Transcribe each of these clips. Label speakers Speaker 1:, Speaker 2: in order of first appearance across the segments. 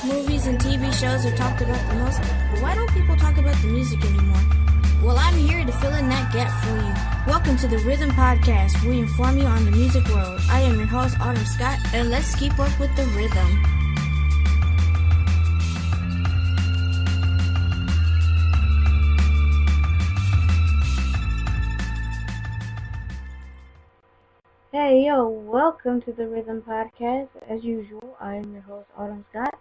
Speaker 1: Movies and TV shows are talked about the most, but why don't people talk about the music anymore? Well, I'm here to fill in that gap for you. Welcome to the Rhythm Podcast. We inform you on the music world. I am your host, Autumn Scott, and let's keep up with the rhythm. Hey, yo, welcome to the Rhythm Podcast. As usual, I am your host, Autumn Scott,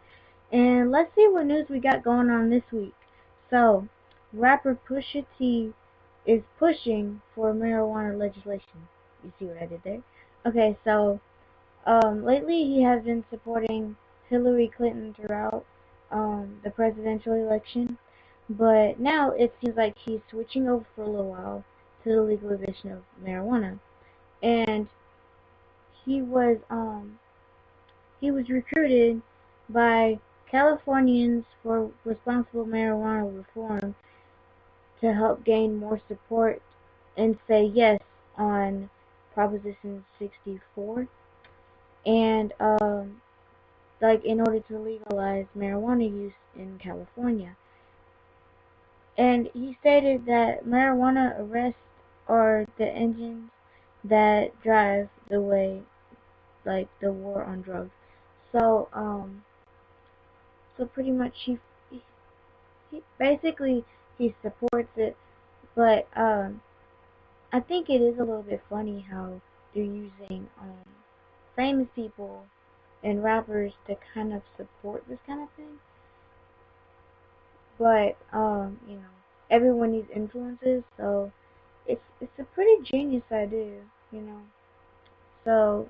Speaker 1: and let's see what news we got going on this week. So, rapper Pusha T is pushing for marijuana legislation. You see what I did there? Okay, so, lately he has been supporting Hillary Clinton throughout the presidential election, but now it seems like he's switching over for a little while to the legalization of marijuana. And he was recruited by Californians for Responsible Marijuana Reform to help gain more support and say yes on Proposition 64, and in order to legalize marijuana use in California. And he stated that marijuana arrests are the engines that drive the way, like the war on drugs. So pretty much he basically he supports it, but I think it is a little bit funny how they're using famous people and rappers to kind of support this kind of thing. But everyone needs influences, so it's a pretty genius idea, So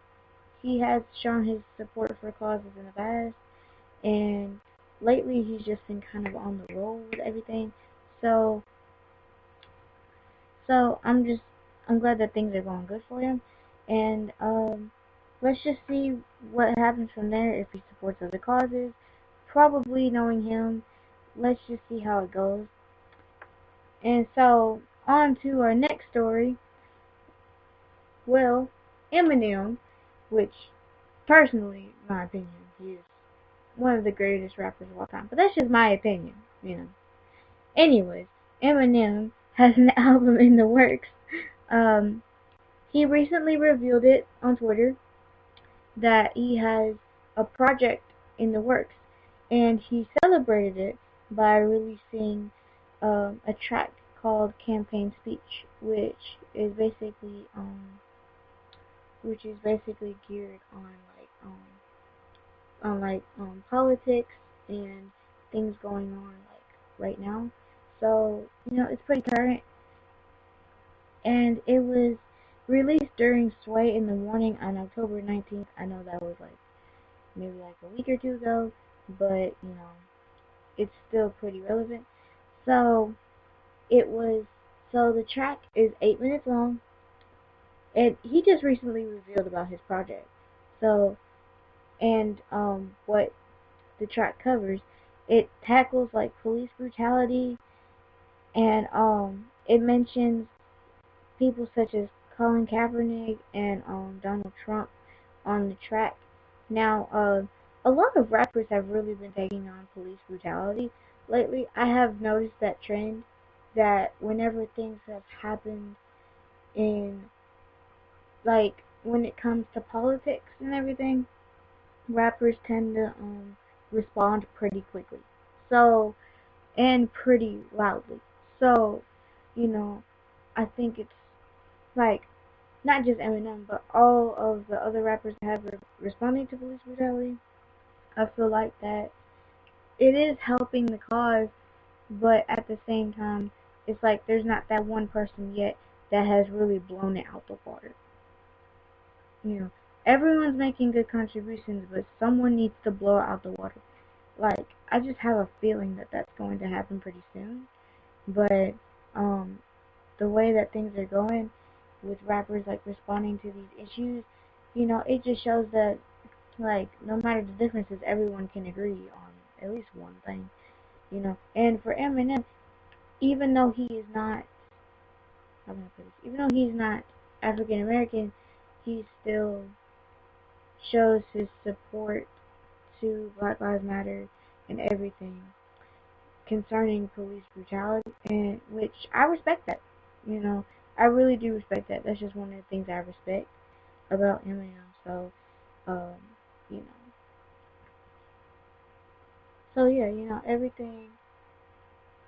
Speaker 1: he has shown his support for causes in the past, and lately he's just been kind of on the roll with everything. So I'm glad that things are going good for him, and let's just see what happens from there. If he supports other causes, probably knowing him, let's just see how it goes. And so on to our next story. Well, Eminem, which personally, in my opinion, he is one of the greatest rappers of all time. But that's just my opinion, Anyways, Eminem has an album in the works. He recently revealed it on Twitter that he has a project in the works, and he celebrated it by releasing a track called Campaign Speech, which is basically geared on politics and things going on right now. So it's pretty current, and it was released during Sway in the Morning on October 19th. I know that was maybe a week or two ago, but it's still pretty relevant. So the track is 8 minutes long, and he just recently revealed about his project. So, and what the track covers, it tackles police brutality, and it mentions people such as Colin Kaepernick and Donald Trump on the track. Now, a lot of rappers have really been taking on police brutality lately. I have noticed that trend, that whenever things have happened in, when it comes to politics and everything, rappers tend to respond pretty quickly. So, and pretty loudly. So, I think it's not just Eminem, but all of the other rappers that have responding to police brutality. I feel like that it is helping the cause, but at the same time, it's there's not that one person yet that has really blown it out the water. Everyone's making good contributions, but someone needs to blow it out the water. I just have a feeling that that's going to happen pretty soon. But the way that things are going with rappers responding to these issues, it just shows that no matter the differences, everyone can agree on at least one thing. And for Eminem, even though he is not, African American, he still shows his support to Black Lives Matter and everything concerning police brutality, and which I respect that. You know, I really do respect that. That's just one of the things I respect about Eminem. So, um, you know, so yeah, everything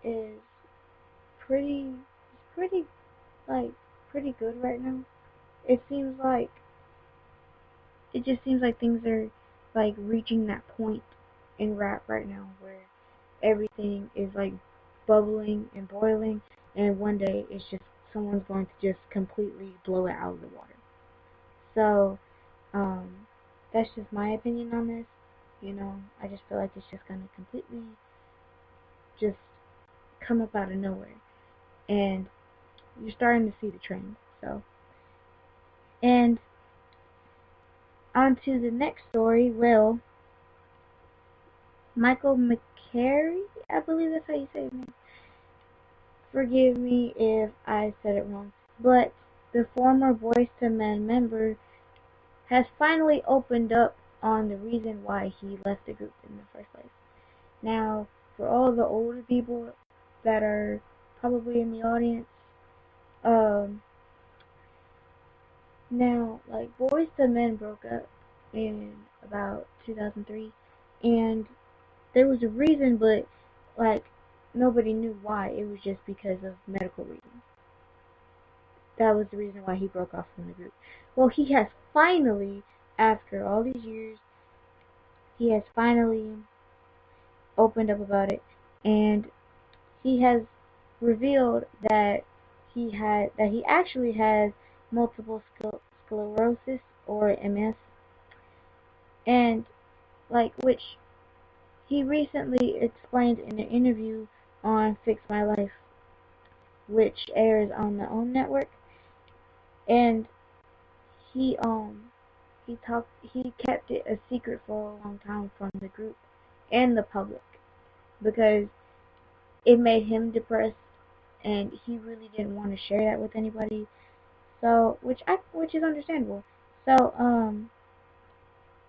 Speaker 1: is pretty, pretty like pretty good right now. It seems like it just seems like things are like reaching that point in rap right now where everything is like bubbling and boiling, and one day it's just someone's going to just completely blow it out of the water. So, that's just my opinion on this. I just feel like it's just gonna completely just come up out of nowhere, and you're starting to see the trend. So, and on to the next story. Well, Michael McCary, I believe that's how you say his name. Forgive me if I said it wrong, but the former Boyz II Men member has finally opened up on the reason why he left the group in the first place. Now, for all the older people that are probably in the audience, now, like, Boyz II Men broke up in about 2003, and there was a reason, but, like, nobody knew why. It was just because of medical reasons. That was the reason why he broke off from the group. Well, he has finally, after all these years, he has finally opened up about it, and he has revealed that he actually has multiple sclerosis, or MS, and which he recently explained in an interview on Fix My Life, which airs on the OWN network, and he kept it a secret for a long time from the group and the public because it made him depressed, and he really didn't want to share that with anybody. So, which is understandable. So,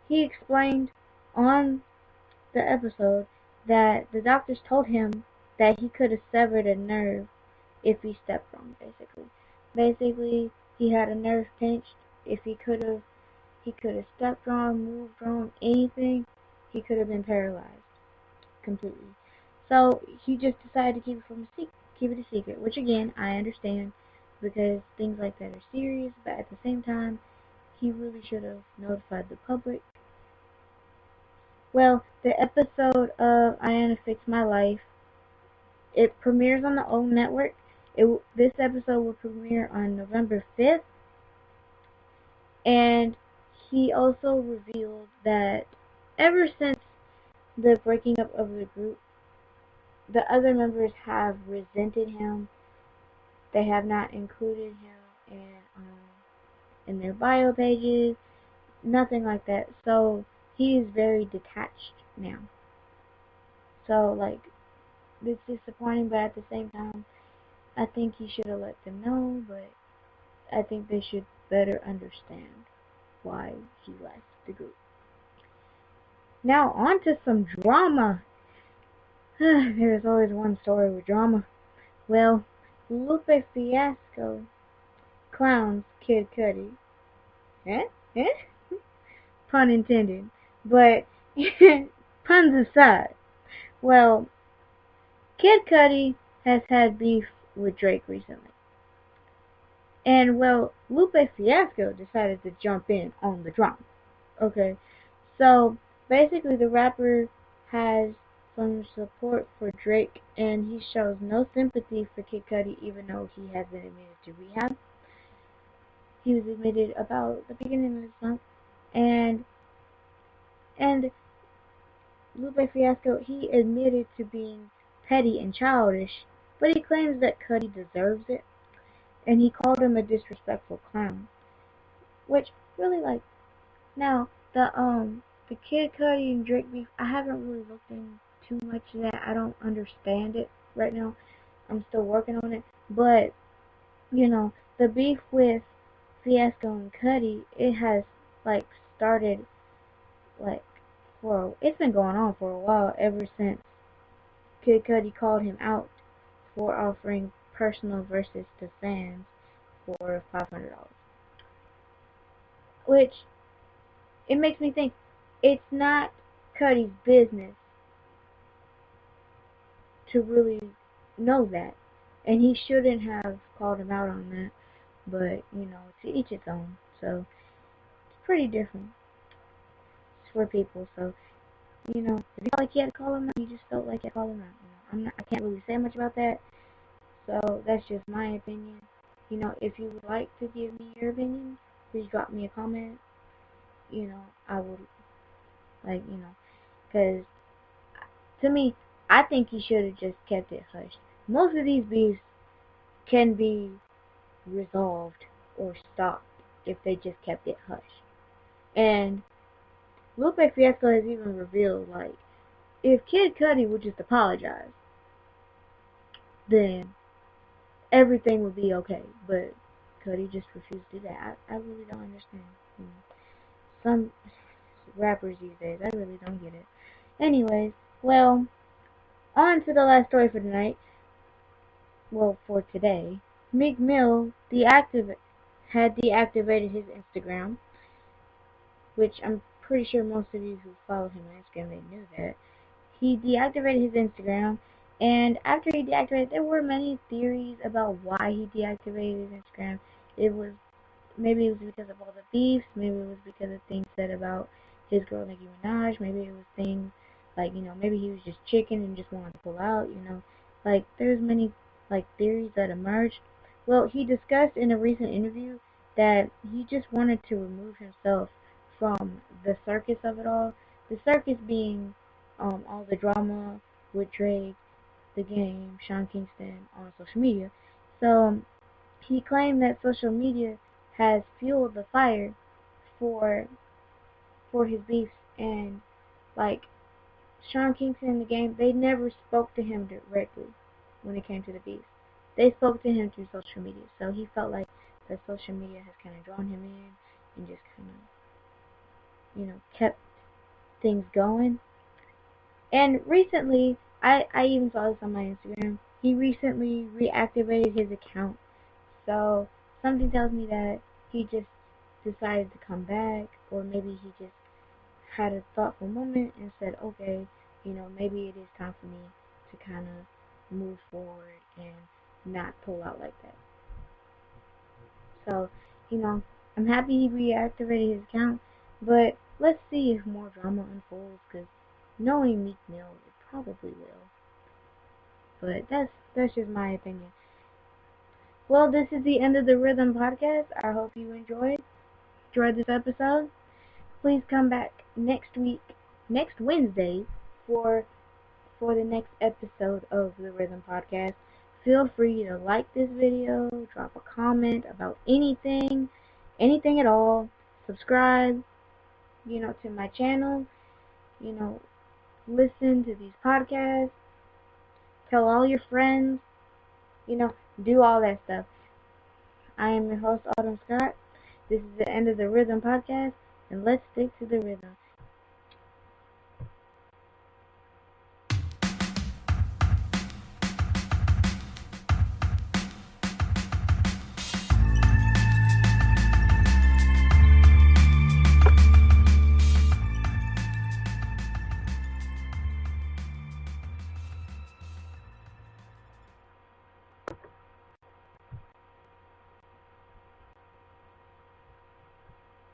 Speaker 1: he explained on the episode that the doctors told him that he could have severed a nerve if he stepped wrong. Basically, he had a nerve pinched. If he could have stepped wrong, moved wrong, anything, he could have been paralyzed completely. So he just decided to keep it a secret, which again I understand because things like that are serious. But at the same time, he really should have notified the public. Well, the episode of Iana Fix My Life, it premieres on the OWN network. This episode will premiere on November 5th, and he also revealed that ever since the breaking up of the group, the other members have resented him. They have not included him in their bio pages, nothing like that. So he is very detached now. So it's disappointing, but at the same time, I think he should have let them know. But I think they should better understand why he left the group. Now on to some drama. There's always one story with drama. Well, Lupe Fiasco clowns Kid Cudi. Eh? Eh? Pun intended. But, puns aside. Well, Kid Cudi has had beef with Drake recently. And, well, Lupe Fiasco decided to jump in on the drama. Okay, so basically the rapper has some support for Drake, and he shows no sympathy for Kid Cudi, even though he has been admitted to rehab. He was admitted about the beginning of this month, and Lupe Fiasco, he admitted to being petty and childish, but he claims that Cudi deserves it, and he called him a disrespectful clown, which really now the Kid Cudi and Drake beef, I haven't really looked into too much of that. I don't understand it right now. I'm still working on it. But, the beef with Fiasco and Cudi, it has started it's been going on for a while, ever since Kid Cudi called him out for offering personal verses to fans for $500. Which, it makes me think, it's not Cudi's business to really know that. And he shouldn't have called him out on that. But, to each its own. So, it's pretty different for people. So, if you felt like you had to call him out, you just felt like you had to call him out. I can't really say much about that. So, that's just my opinion. If you would like to give me your opinion, please drop me a comment. I would, because to me, I think he should have just kept it hushed. Most of these beefs can be resolved or stopped if they just kept it hushed. And Lupe Fiasco has even revealed, if Kid Cudi would just apologize, then everything would be okay. But Cudi just refused to do that. I really don't understand. Some rappers these days, I really don't get it. Anyways, well, on to the last story for tonight. Well, for today. Meek Mill had deactivated his Instagram, which I'm pretty sure most of you who follow him on Instagram, they knew that. He deactivated his Instagram, and after he deactivated, there were many theories about why he deactivated his Instagram. Maybe it was because of all the beefs, maybe it was because of things said about his girl Nicki Minaj, maybe it was things maybe he was just chicken and just wanted to pull out, there's many theories that emerged. Well, he discussed in a recent interview that he just wanted to remove himself from the circus of it all. The circus being all the drama with Drake, The Game, Sean Kingston on social media. So he claimed that social media has fueled the fire for his beefs, and Sean Kingston and The Game, they never spoke to him directly when it came to the beefs. They spoke to him through social media, so he felt like that social media has kind of drawn him in and just kind of, kept things going. And recently, I even saw this on my Instagram, he recently reactivated his account. So something tells me that he just decided to come back, or maybe he just had a thoughtful moment and said, okay, maybe it is time for me to kind of move forward and not pull out like that. So, I'm happy he reactivated his account, but let's see if more drama unfolds, because knowing Meek Mill, it probably will. But that's just my opinion. Well, this is the end of the Rhythm Podcast. I hope you enjoyed this episode. Please come back next Wednesday, for the next episode of the Rhythm Podcast. Feel free to like this video, drop a comment about anything at all. Subscribe, to my channel. Listen to these podcasts. Tell all your friends. Do all that stuff. I am your host, Autumn Scott. This is the end of the Rhythm Podcast, and let's stick to the rhythm.